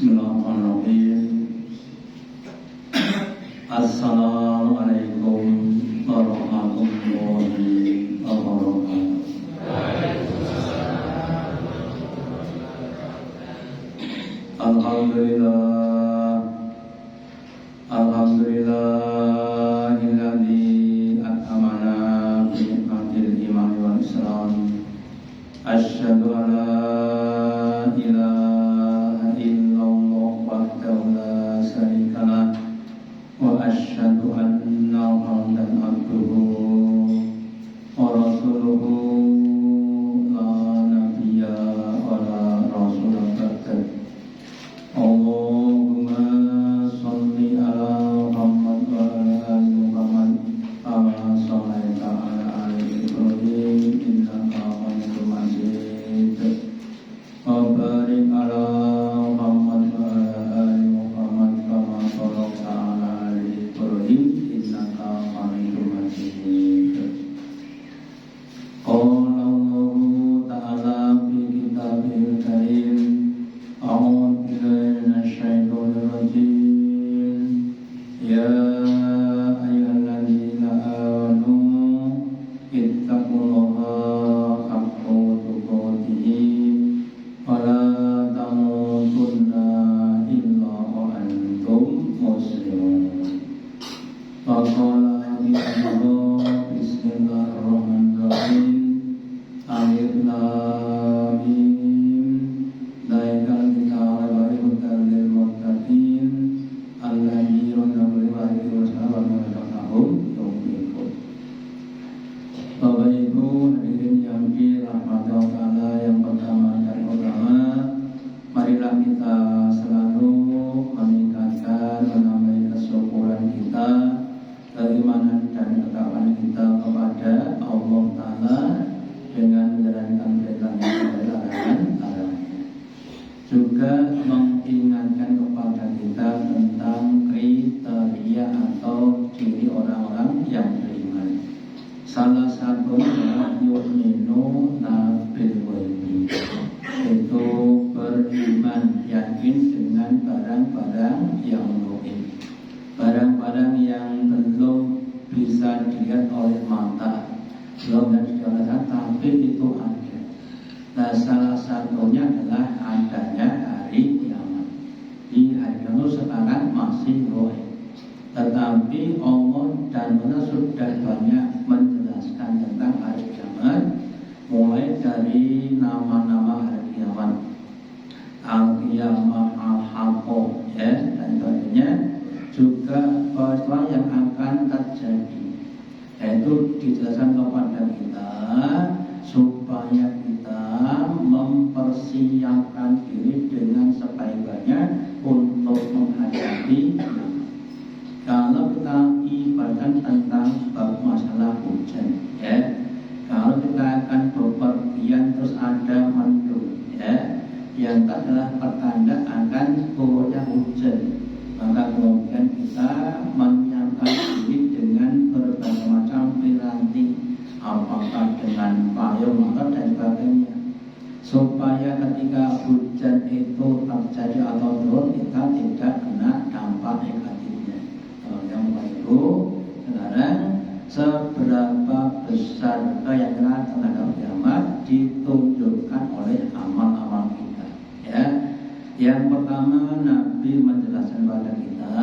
Bismillahirrahmanirrahim. Assalamualaikum warahmatullahi wabarakatuh. Alhamdulillah, alhamdulillahilladzi at'amana bi ni'matil iman wal islam. Asyhadu an la ilaha illallah wahdahu la syarika lah wa asyhadu anna Muhammadan abduhu wa rasuluhu la nabiyya wa la rasula ba'da. Allahumma sholli ala Muhammad wa ala ali Muhammad kama shallaita ala ali Ibrahim innaka Hamidum Majid. Wa barik ala Muhammad wa ala ali Muhammad kama barakta ala ali Ibrahim innaka Hamidum Majid. Qala Allahu ta'ala fi kitabihil karim. A'udzu billahi minasyaitonir rajim. Ya ayyuhalladzina amanu ittaqullaha haqqa tuqatih wa la tamutunna illa wa antum muslimun. Wa qala bismillahirrahmanirrahim. Alif lam mim. Zalikal kitabu la raiba lil muttaqin alladzina hum Bapak Ibu hadirin yang dirahmati Allah, yang pertama dan utama, marilah kita selalu meningkatkan, menambah kesyukuran kita, keimanan dan ketakwaan kita kepada Allah Ta'ala dengan menjalankan perintahnya dan larangan-larangannya. Juga mengingatkan kepada kita tentang kriteria atau ciri orang-orang yang beriman. Salah satunya yu'minu bil ghaibi, itu beriman, yakin dengan barang-barang yang gaib, barang-barang yang belum bisa dilihat oleh mata, belum dilihat, tapi itu ada. Nah, salah satunya adalah adanya hari kiamat. Di hari kiamat sekarang masih gaib, tetapi Allah dan Rasul sudah banyak menjelaskan tentang hari kiamat, mulai dari nama-nama hari kiamat, al-qiyamah, al-haqqah, ya, dan sebagainya. Juga peristiwa yang akan terjadi, yaitu dijelaskan kepada kita supaya kita mempersiapkan diri dengan sebaik-baiknya untuk menghadapi. Kalau kita ibaratkan tentang bab masalah hujan, ya, kalau kita akan bepergian terus ada mendung, ya, yang adalah pertanda akan turunnya hujan, maka kemudian kita menyiapkan diri dengan berbagai macam piranti, apakah dengan payung dan sebagainya, supaya ketika hujan itu terjadi atau turun kita tidak kena dampak negatifnya. Yang itu sekarang seberapa besar keyakinan terhadap kiamat ditunjukkan oleh amal-amal kita, ya. Yang pertama, Nabi menjelaskan kepada kita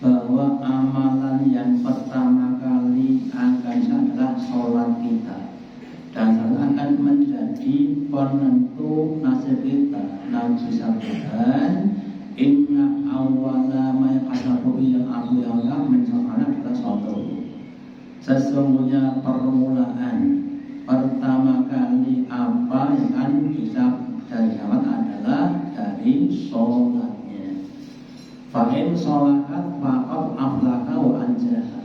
bahwa amalan yang pertama kali akan adalah sholat kita, dan akan menjadi penentu nasib kita. Nabi sabdakan, inna awwala ma yaqasabu yang aku yang mencapai adalah sholat. Sesungguhnya permulaan pertama kali apa yang akan bisa dari kiamat adalah dari sholatnya. Fa'in sholakat faqad aflaka wa anjaha.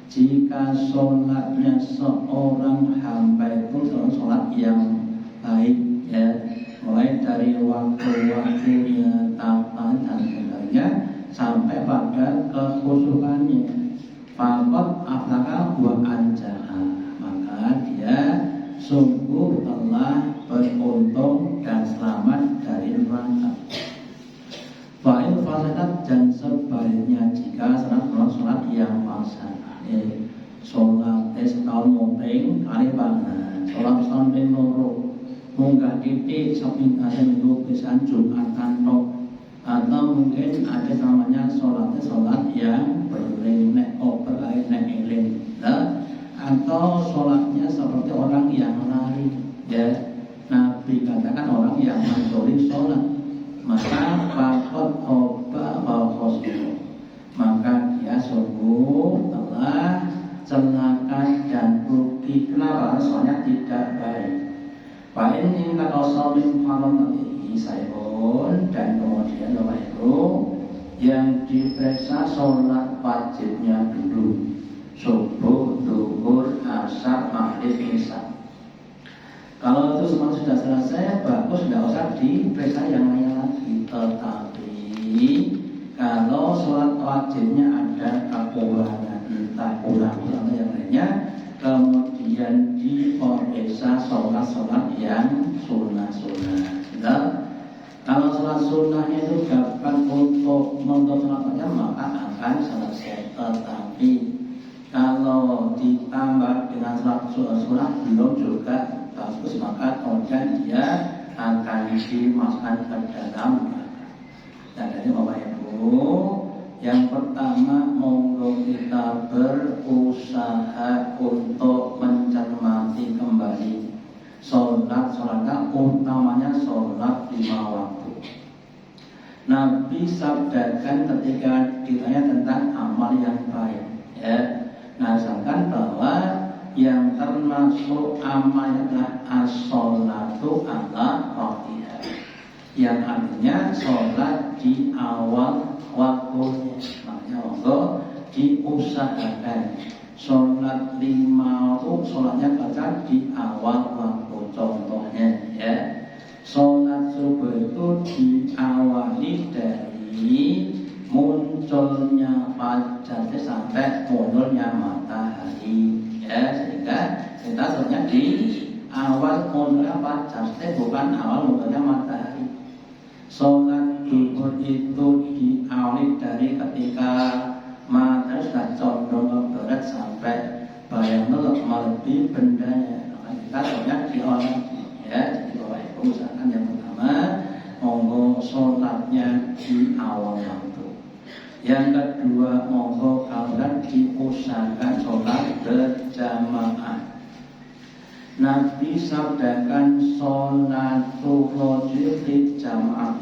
Jika sholatnya seorang hamba itu sholat yang baik, ya, mulai dari waktu-waktunya, tata dan sebagainya, sampai pada kekhusyukannya, faqad aflaka wa anjaha, maka dia sungguh telah beruntung dan selamat dari neraka. sholat setahun mopeng kali pangan, sholat setahun ping loro munggah titik samping ada minggu pisan Jumatan tok, atau mungkin ada namanya sholat yang berling nek oper lain nek eling, atau sholatnya seperti orang yang lari, ya. Nabi katakan orang yang mencuri sholat, maka fakot oba bahosmu, maka dia sungguh telah celaka dan rugi. Kenapa? Soalnya tidak baik. Pak ini kata salim haram tadi saya pun, dan kemudian Bapak Ibu yang diperiksa sholat wajibnya dulu, subuh, zuhur, asar, maghrib, isya. Kalau itu semua sudah selesai, bagus, tidak usah diperiksa yang lain lagi. Tetapi kalau sholat wajibnya ada kekurangan, entah kurang atau yang lainnya, kemudian diperiksa sholat yang sunnah-sunnah. Kalau sholat sunnahnya itu gampang untuk sholat wajib, maka akan selesai. Tetapi kalau ditambah dengan sholat sunnah belum juga bagus, maka kemudian dia akan dimasukkan ke dalam neraka. Dan dari Bapak Ibu, yang pertama monggo kita berusaha untuk mencermati kembali sholat utamanya sholat 5 waktu. Nabi sabdakan ketika ditanya tentang amal yang baik, ya, mengatakan bahwa yang termasuk amalnya adalah as-sholatu ala waqtiha, yang artinya sholat di awal waktunya. Makanya monggo diusahakan sholat 5 waktu, sholatnya baca di awal waktu. Contohnya, ya, sholat subuh itu diawali dari munculnya fajar sampai mundurnya matahari, ya, sehingga kita sebenarnya di awal mundurnya fajar, bukan awal mundurnya matahari. Sholat zuhur itu diawali dari ketika matahari sudah condong ke barat sampai bayang melebihi bendanya. Maka kita sebenarnya di awal, ya. Jadi Bapak Ibu usahakan yang pertama monggo sholatnya di awal waktu. Yang kedua, monggo kalian diusahakan sholat berjamaah. Nabi sabdakan sholatul rajul di jamaah.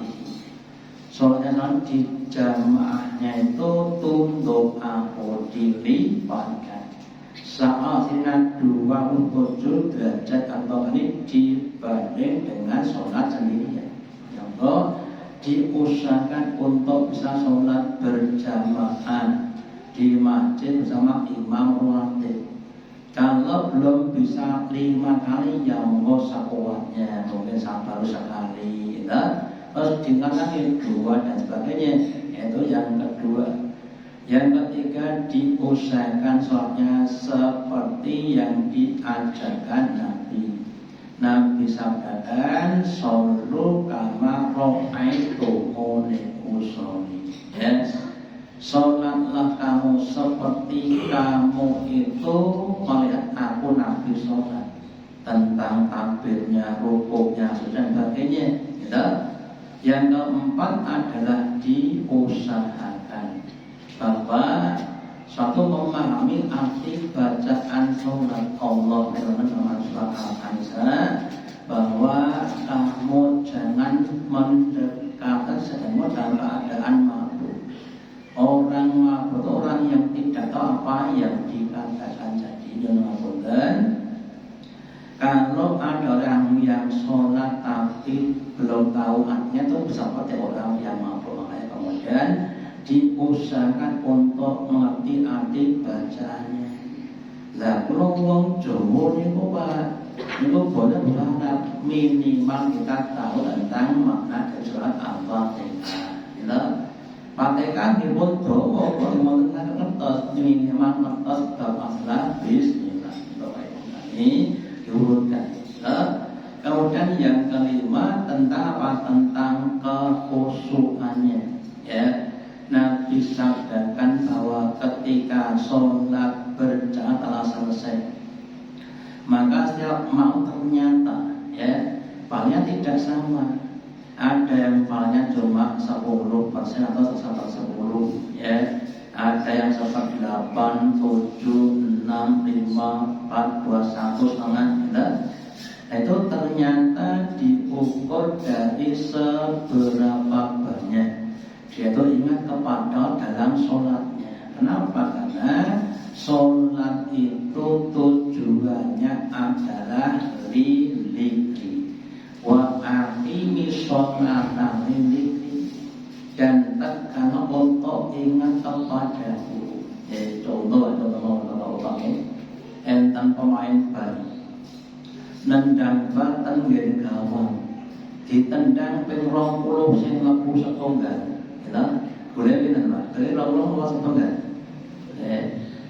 Sholatnya di jamaahnya itu tunduk aku dilipatkan. Saatnya 27 derajat atau ini dibanding dengan sholat sendirian. Yang diusahakan untuk bisa sholat berjamaah di masjid bersama imam ratib. Kalau belum bisa 5 kali, ya monggo sekuatnya, mungkin baru sekali, ya. Terus diulangi 2 dan sebagainya. Itu yang kedua. Yang ketiga, diusahakan sholatnya seperti yang diajarkan Nabi. Nabi sabdakan, "Shollu kama ra'aitumuni usolli." Yes. Sholatlah kamu seperti kamu itu melihat aku Nabi sholat. Tentang takbirnya, rukuknya, dan sebagainya, gitu. Yang keempat adalah diusahakan bahwa suatu memahami arti bacaan sholat Allah dalam surat Al-Anisa, bahwa kamu jangan mendekatkan sedang dalam keadaan mabuk. Orang mabuk itu orang yang tidak tahu apa yang dikatakan. Jadi dan kalau ada orang yang sholat tapi belum tahu artinya, itu seperti orang yang mabuk. Makanya kemudian diusahakan untuk mengerti arti bacaannya. Lah kalau wong Jawa niku Pak, niku boleh berharap minimal kita tahu tentang makna dari surat Al-Fatihah. Ya. Fatihah dipun dawa kok mboten ngertos, minimal ngertos bab masalah bismillah. Bapak Ibu ini diurutkan. Kemudian yang kelima tentang apa? Tentang kekhusyukannya, ya. Nabi sabdakan bahwa ketika sholat berjamaah sama. Ada yang hafalnya cuma 10% atau 10, ya. Ada yang 8, 7, 6, 5, 4, 2, 1 setengah, ya. Nah, itu ternyata diukur dari seberapa banyak dia itu ingat kepada dalam sholatnya. Kenapa? Karena sholat itu tujuannya adalah lillikri wa aqimi sholata lillikri, dan tekan untuk ingat kepada guru. Contoh enten pemain bal nendang batan nggen gawang ditendang ping 20 sing mlebu setunggal. Nah, boleh pinten Pak? Dari 20 luas setunggal.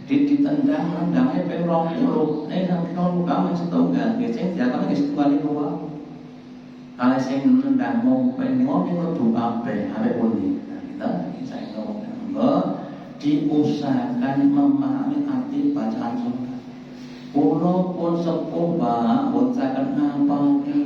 Ditendang nendangnya ping 20. Nek nang kamu setunggal, sing diakoni wis setunggal iku wae. Kalau sing nendang mau ping 5 mlebu kabeh, arek pundi. Nah, kita saya ngomong diusahakan memahami arti bacaan sholat. Kulo pun sepuh Pak, bocaken ngapalke.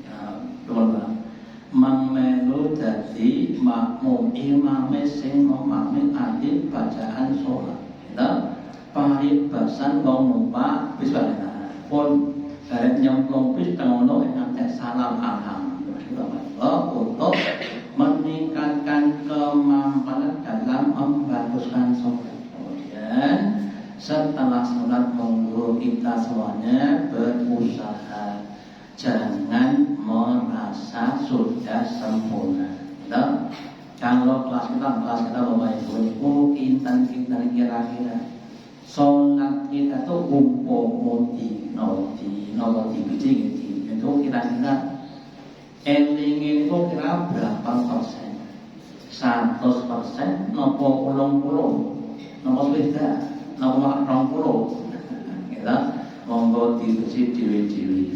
Ya, teman-teman. Mangmelu dadi makmum imame sing memahami arti bacaan sholat. Kita paribasan ngomong Pak, wis Pak. Pun garek nyemplung pis tengono ngantek salam alhamdulillah untuk meningkatkan kemampuan dalam membaguskan sholat. Kemudian setelah sholat monggo kita semuanya berusaha jangan merasa sudah sempurna. Nah, kalau kelas kita Bapak Ibu intan kira-kira sholat kita tuh umpamane noti biji itu kira-kira eling itu kira berapa persen? 100% nopo 80 nopo beda nopo 20 kita monggo diuji dewi-dewi.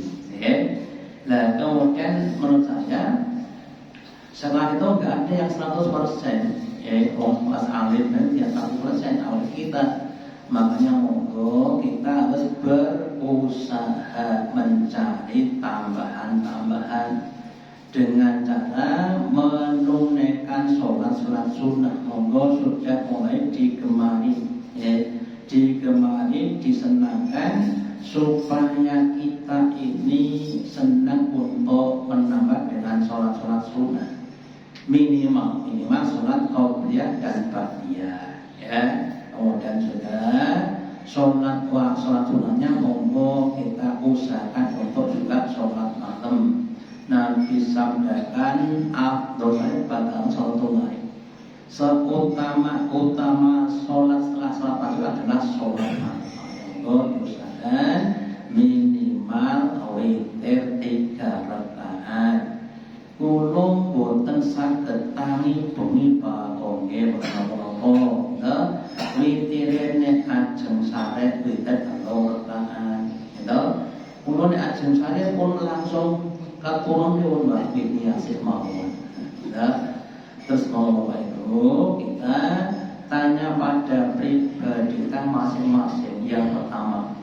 Nah, kemudian menurut saya setelah itu nggak ada yang 100%, kelas alim dan dia 100% awal kita. Makanya monggo kita harus berusaha mencari tambahan-tambahan dengan cara menunaikan sholat sunnah. Monggo sudah mulai digemari, digemari, disenangkan supaya kita ini senang untuk menambah dengan sholat sunnah. Minimal sholat qabliyah dan ba'diyah, ya. Kemudian sudah sholat sunnahnya monggo kita usahakan untuk juga sholat malam. Nabi sabdakan afdhal ibadah sholat tunai. Seutama sholat setelah sholat pagi adalah sholat malam. Monggo usahakan minimal witir 3 rakaat. Kulung boten saged tangi bengi pakongge menapa-napa. Witire nek ajeng sare witir 3 rakaat. Kulo nek ajeng sare pun langsung katurun pun Mbak Bibi asih mawon. Terus mau Bapak Ibu kita tanya pada pribadi kita masing-masing. Yang pertama,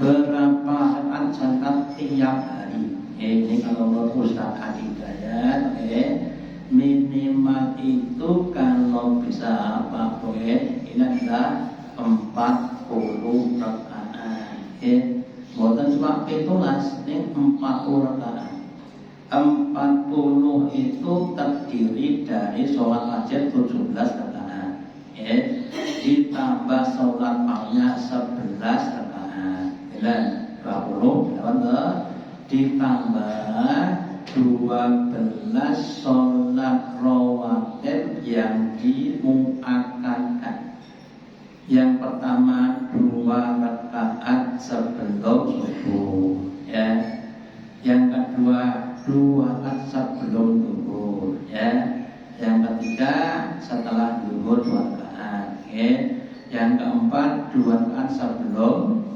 berapa rakaat zakat tiap hari? Ini kalau menurut Ustaz Adidayat, minimal itu kalau bisa apa ini adalah 40 rakaat. Bukan cuma 17, ini 40 rakaat. 40 itu terdiri dari sholat wajib 17 rakaat, ditambah sholat malamnya 11 rakaat, 20, ditambah 12 sholat rawatib yang dimuakkadan. Yang pertama 2 rakaat sebelum subuh, ya. Yang kedua 2 rakaat sebelum zuhur, ya. Yang ketiga setelah zuhur 2 rakaat, Yang keempat 2 rakaat sebelum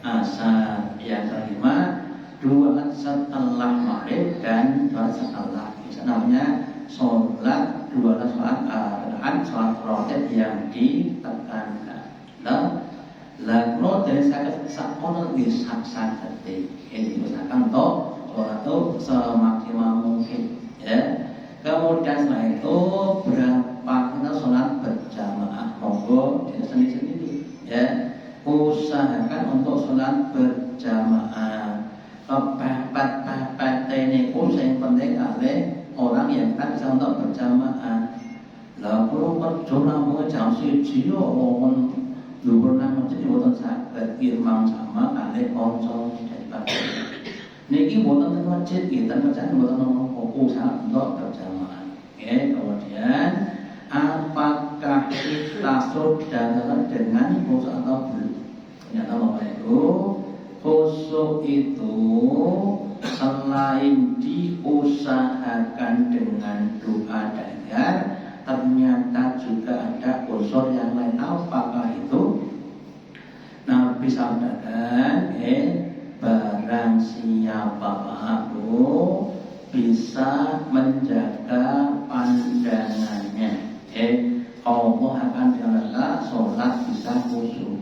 asar. Yang kelima 2 rakaat setelah maghrib dan 2 setelah isya. Namanya sholat 2 rakaat sholat rawatib yang ditekankan. Lah kalau dari sakit sakmono nggih sak-sakete. Ini misalkan to sholat itu semaksimal mungkin ya. Kemudian setelah itu berapa kita sholat berjamaah, monggo sendiri-sendiri ya. Usahakan untuk sholat berjamaah. Kepepet-pepet ini yang penting kali orang yang kan bisa untuk berjamaah. Lah kalau kerja namanya jam 1 yo wong luhur nang masjid mboten saged imam sama kali kanca daripada. Niki mboten teng masjid nggih teng kerjaan mboten nopo usaha untuk berjamaah. Oke, kemudian apakah kita saudara dengan khusyuk atau belum? Ternyata Bapak Ibu, khusyuk itu selain diusahakan dengan doa dagar, ternyata juga ada unsur yang lain. Apakah itu? Nabi sabdakan, barang siapa Ibu bisa menjaga pandangannya, Allah akan menjaga sholat bisa khusyuk.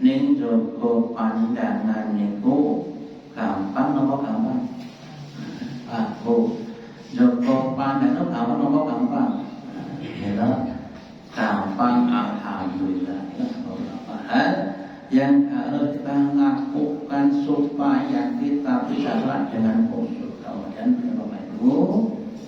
Ning jogo pandangan niku gampang napa gampang? Bu, jogo pandangan gampang napa gampang? Ya, gampang alhamdulillah. Beberapa hal yang harus kita lakukan supaya kita bisa sholat dengan khusyuk. Kemudian Bapak Ibu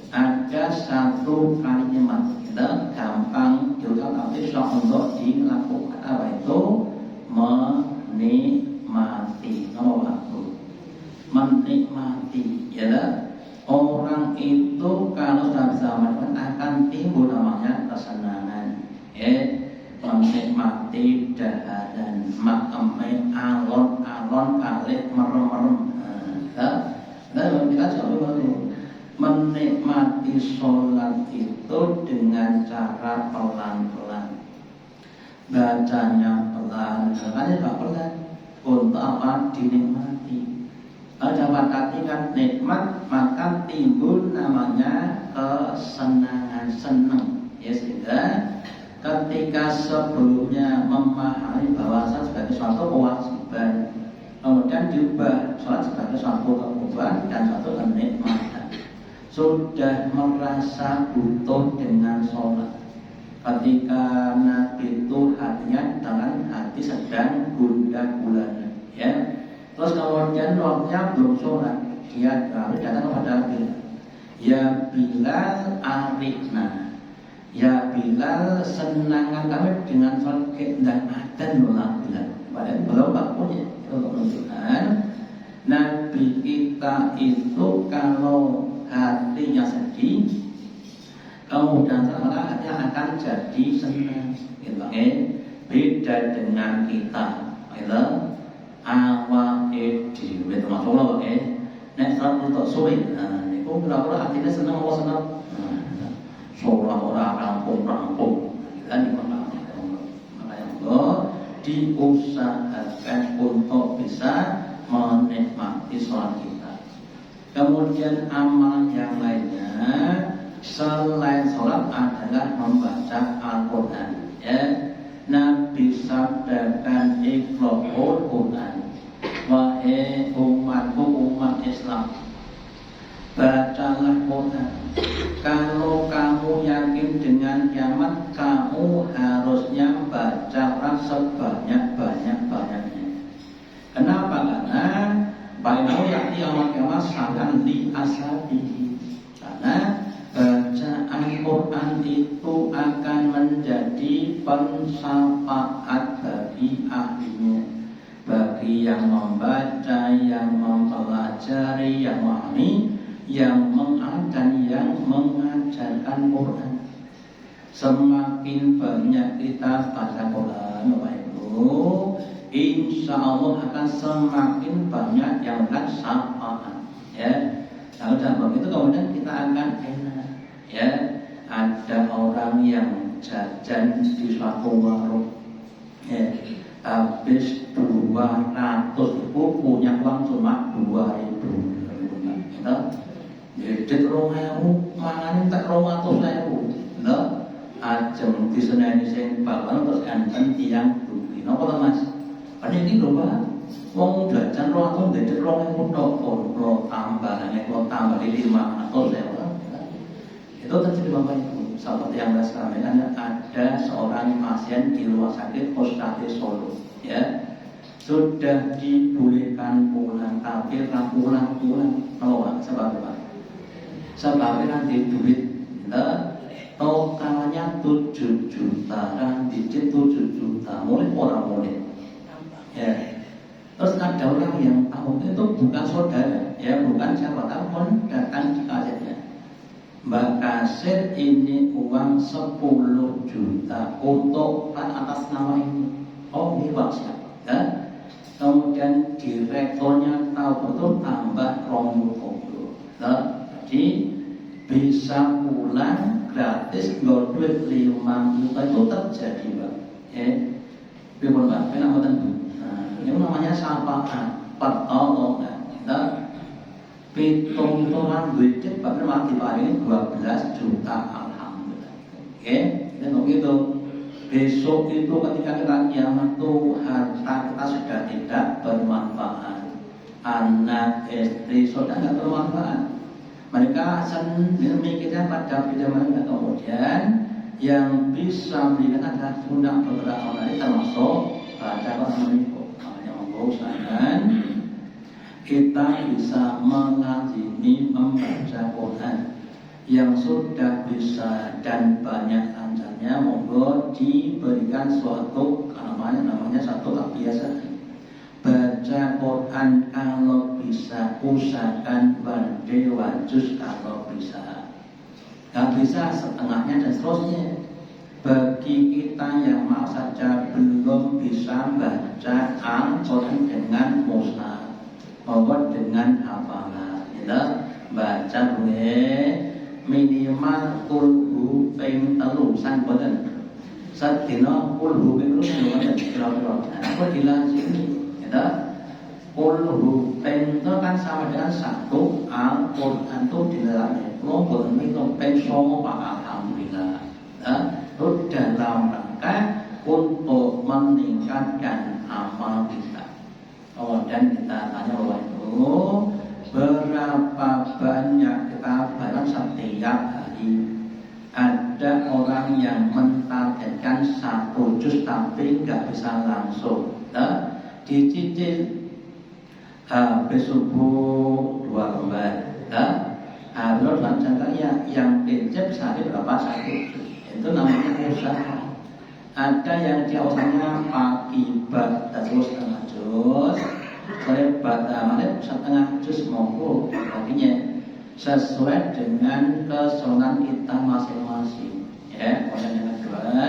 ada satu kalimat kita gampang juga tapi susah untuk dilakukan, apa itu? Menikmati. Nama waktu menikmati ya. Orang itu kalau sudah bisa menikmati akan timbul namanya kesenangan. Menikmati daharan makame alon-alon kali merem-merem. Nah, kita coba menikmati sholat itu dengan cara pelan-pelan, bacanya pelan, makanya gak pelan untuk apa? Dinikmati. Dapat artikan nikmat maka timbul namanya kesenangan, senang ya. Sehingga ketika sebelumnya memahami bahwa sebagai suatu kewajiban, kemudian diubah sholat sebagai suatu kebutuhan dan suatu kenikmatan, sudah merasa butuh dengan sholat. Ketika Nabi itu hatinya dengan hati sedang gundah gulana ya. Terus kemudian waktunya belum sholat, dia datang kepada Bilal, ya Bilal arifna, ya Bilal senangan kami dengan sholat dan adan nolak Bilal. Padahal belum waktunya untuk menunjukkan Nabi kita itu kalau hatinya sedih, kemudian setelah hatinya akan jadi senang, gitu. Beda dengan kita, gitu. Awak dhewe termasuk lho, nek salat untuk suwi, niku kira-kira hatinya senang apa senang? Sholat ora rampung-rampung, kan niku makanya diusahakan untuk bisa menikmati sholat kita. Kemudian amal yang lainnya selain sholat adalah membaca Al-Quran ya. Nabi sabdakan iqra'ul Quran, wahai umatku umat Islam, bacalah Quran. Kalau kamu yakin dengan kiamat, kamu harusnya bacalah sebanyak-banyaknya. Kenapa? Karena bainahu ya'ti yaumul qiyamah sakan li ashabihi. Karena bacaan Quran itu akan menjadi pensyafaat bagi ahlinya, bagi yang membaca, yang mempelajari, yang memahami, yang mengajarkan, yang mengajarkan Quran. Semakin banyak kita baca Quran, Bapak Ibu, insya Allah akan semakin banyak yang akan syafaat ya. Kalau dalam begitu kemudian kita akan enak ya. Ada orang yang jajan di suatu warung ya, habis 200 ribu, punya uang cuma 2.000 gitu. Jadi 2.000 manganin tak 200.000 lho, ajeng diseneni sing bapak terus enten tiyang dugi. Napa to Mas? Padahal iki lho Pak, Wong jajan roh ndek roh tok tambah 500 ya. Itu terjadi Bapak Ibu. Sahabat yang sekalian, ada seorang pasien di rumah sakit Kostati Solo, ya. Sudah dibolehkan pulang, tapi pulang. Kenapa? Sebab sebabnya nanti duit totalnya 7 juta, kan digit 7 juta, mulai orang mulai, ya. Terus ada orang yang tahu itu bukan saudara, ya, bukan siapa tahu pun datang di kasetnya. Mbak Kasir, ini uang 10 juta untuk atas nama ini. Oh, ini Pak siapa? Ya. Kemudian direkturnya tahu betul tambah 20. Nah, jadi bisa pulang gratis, nggak duit 5 juta itu terjadi, Mbak. Ya, bagaimana Mbak? Kenapa tentu? Ini namanya sapaan, pertolongan. Nah, pitung-pitungan duit bahkan mati Pak ini 12 juta, alhamdulillah. Oke, dan begitu. Besok itu ketika kita kiamat tuh harta kita sudah tidak bermanfaat, anak, istri sudah tidak bermanfaat. Mereka memikirkan pada bidang mereka. Kemudian yang bisa memberikan adalah sunnah beberapa orang ini, termasuk baca Quran menipu. Makanya mengusahakan kita bisa mengazimi membaca Quran. Yang sudah bisa dan banyak lancarnya, monggo diberikan suatu namanya satu kebiasaan. Baca Quran kalau bisa, usahakan berdewa juz kalau bisa. Gak bisa setengahnya dan seterusnya. Bagi kita yang mau saja belum bisa baca Al-Quran dengan mushaf, monggo dengan hafalan, ya, baca boleh minimal kulhu ping 3 san boten. Sadina kulhu ping 3 boten kira-kira. Apa dilazimi, ya. Kulhu ping itu kan sama dengan 1 Al-Quran itu dilazimi. Kalau boten itu ping 9 Pak, alhamdulillah. Ya, itu dalam rangka untuk meningkatkan amal kita. Dan kita tanya bahwa itu berapa banyak kita barang setiap hari. Ada orang yang mentargetkan 1 juz tapi nggak bisa langsung, dicicil habis subuh 2 lembar, harus lancarnya yang prinsip sehari berapa 1 juz. Itu namanya usaha. Ada yang dia usahanya pagi baca 1,5 juz, sore baca malam 1,5 juz, monggo. Artinya sesuai dengan kesenangan kita masing-masing. Ya, kemudian yang kedua,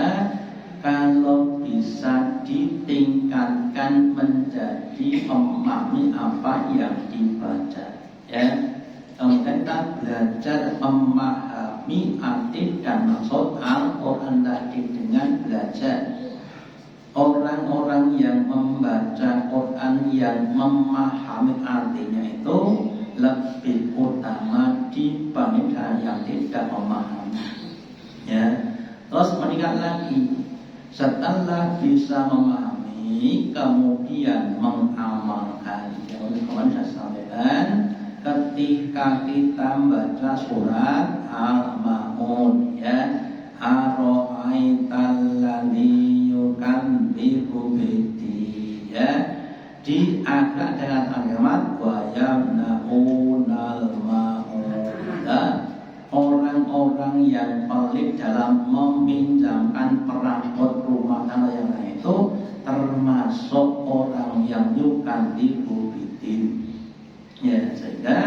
kalau bisa ditingkatkan menjadi memahami apa yang dibaca. Ya, kemudian kita belajar memahami arti dan maksud Al-Quran tadi dengan belajar. Orang-orang yang membaca Quran yang memahami artinya itu lebih utama dibandingkan yang tidak memahami. Ya, terus meningkat lagi setelah bisa memahami kemudian mengamalkan. Yang kemarin saya sampaikan, ketika kita membaca surat Al-Ma'un, ya, Aro'aital ladzi yukadzibu biddi, ya, di akhir dengan kalimat wa yamna'unal ma'uda, orang-orang yang pelit dalam meminjamkan perabot rumah tangga yang lain itu termasuk orang yang yukadzibu biddi. Ya, sehingga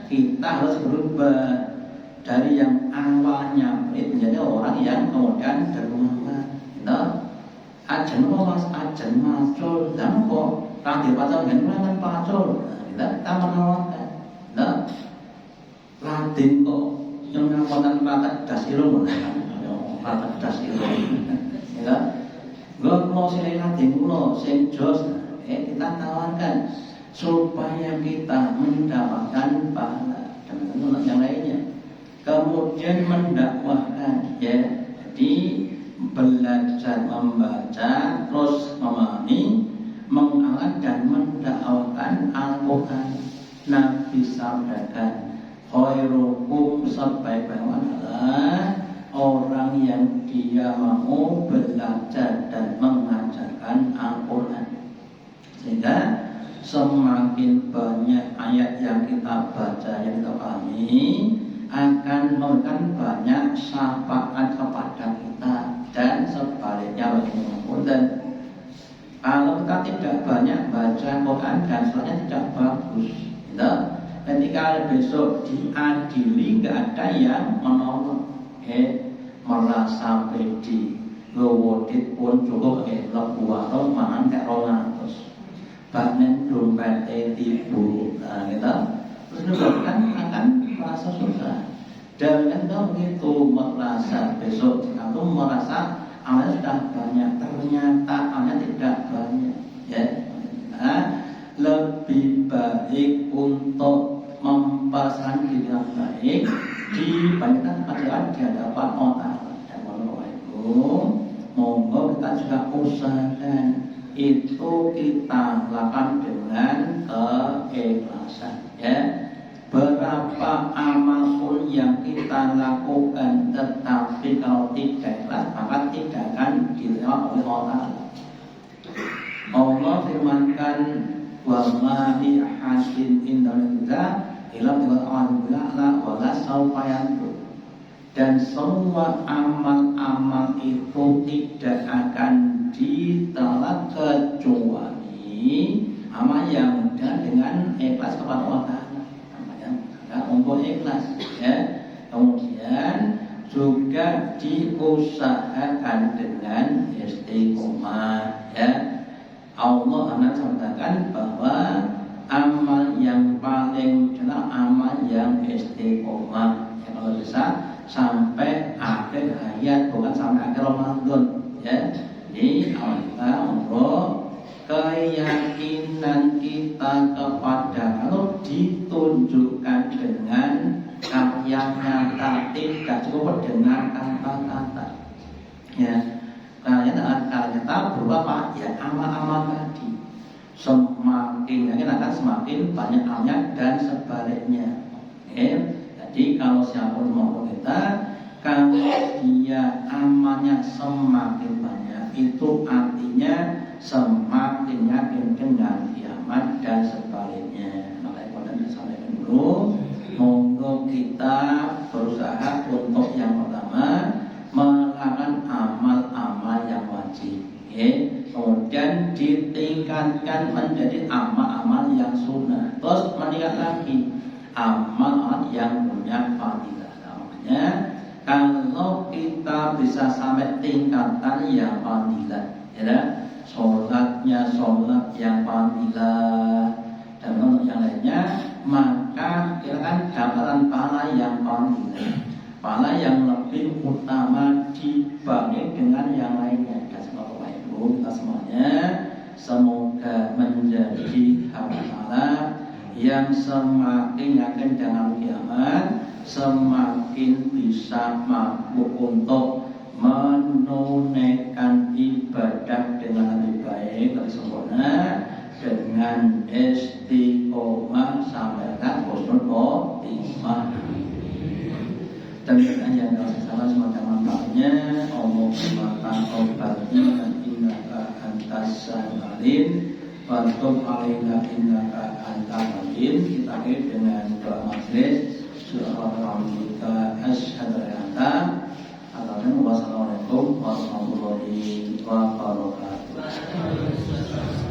kita harus berubah dari yang awalnya pelit menjadi orang yang kemudian dermawan. Ajeng mas, ajeng macul, dan kok tadi pacul dengan pacul, kita menawarkan. Ladin kok yang ngapain kata dasirun, kata dasirun. Ya, gak mau sih ladin lo, sing jos, kita tawarkan supaya kita mendapatkan pahala dan tentunya yang lainnya. Kemudian mendakwahkan, ya, jadi belajar membaca, terus memahami, mengalah dan mendakwahkan. Nabi sabdakan, khairukum sebaik-baik adalah orang yang dia mau belajar dan mengajarkan Al-Quran. Sehingga semakin banyak ayat yang kita baca, yang kita pahami, akan memberikan banyak syafaat kepada kita dan sebaliknya bagaimanapun. Dan kalau kita tidak banyak baca Quran dan setelahnya tidak bagus, gitu. Ketika besok diadili, gak ada yang menolong, merasa pede, lewodit pun cukup lebuah mangan kayak 200, bahkan dompet tipu, nah gitu. Terus menyebabkan akan merasa susah. Dan kalau begitu merasa besok kalau merasa amalnya sudah banyak, ternyata amalnya tidak banyak, ya. Nah, lebih baik untuk mempertahankan diri yang baik dibandingkan pada di hadapan Allah. Dan Allah itu monggo kita juga usahakan itu kita lakukan dengan keikhlasan, ya. Berapa amal pun yang kita lakukan, tetapi kalau tidak ikhlas maka tidak akan diterima oleh Allah. Allah firmankan, wa ma bi hasin indallahi illa bi'ala wa la sawfa yantu. Dan semua amal-amal itu tidak akan ditolak kecuali amal yang dengan ikhlas kepada Allah. Untuk ikhlas, ya. Kemudian juga diusahakan dengan istiqomah, ya. Allah akan sampaikan bahwa amal yang paling jelas amal yang istiqomah, ya, kalau bisa sampai akhir hayat, bukan sampai akhir Ramadan, ya. Jadi kita untuk keyakinan kita kepada kalau ditunjukkan dengan karya nyata, tidak cukup dengan kata-kata, ya. Karya nyata berupa apa? Ya, amal-amal tadi. Semakin yakin akan semakin banyak amalnya dan sebaliknya. Jadi kalau siapa mau kita, kalau dia amalnya semakin banyak, itu artinya semakin yakin dengan kiamat dan sebaliknya. Maka kita sampaikan dulu, monggo kita berusaha untuk yang pertama melakukan amal-amal yang wajib, kemudian ditingkatkan menjadi amal-amal yang sunnah, terus meningkat lagi amal yang punya fadilah. Namanya kalau kita bisa sampai tingkatan yang fadilah, ya, sholatnya sholat yang fadilah dan untuk yang lainnya, maka kita kan dapatan pahala yang fadilah, pahala yang lebih utama dibanding dengan yang lainnya. Dan semoga itu kita semuanya semoga menjadi hamba yang semakin yakin dengan kiamat, semakin bisa mampu untuk menunaikan ibadah dengan lebih baik, lebih sempurna, dengan istiqomah sampai ke husnul khotimah. Dan yang dalam semacam manfaatnya, Allahumma taqabbal innaka antas sami'ul Bantum alaina innaka antal alim. Kita akhiri dengan doa majelis. Subhanallah, asyhadu an la ilaha illallah. Wassalamualaikum warahmatullahi wabarakatuh.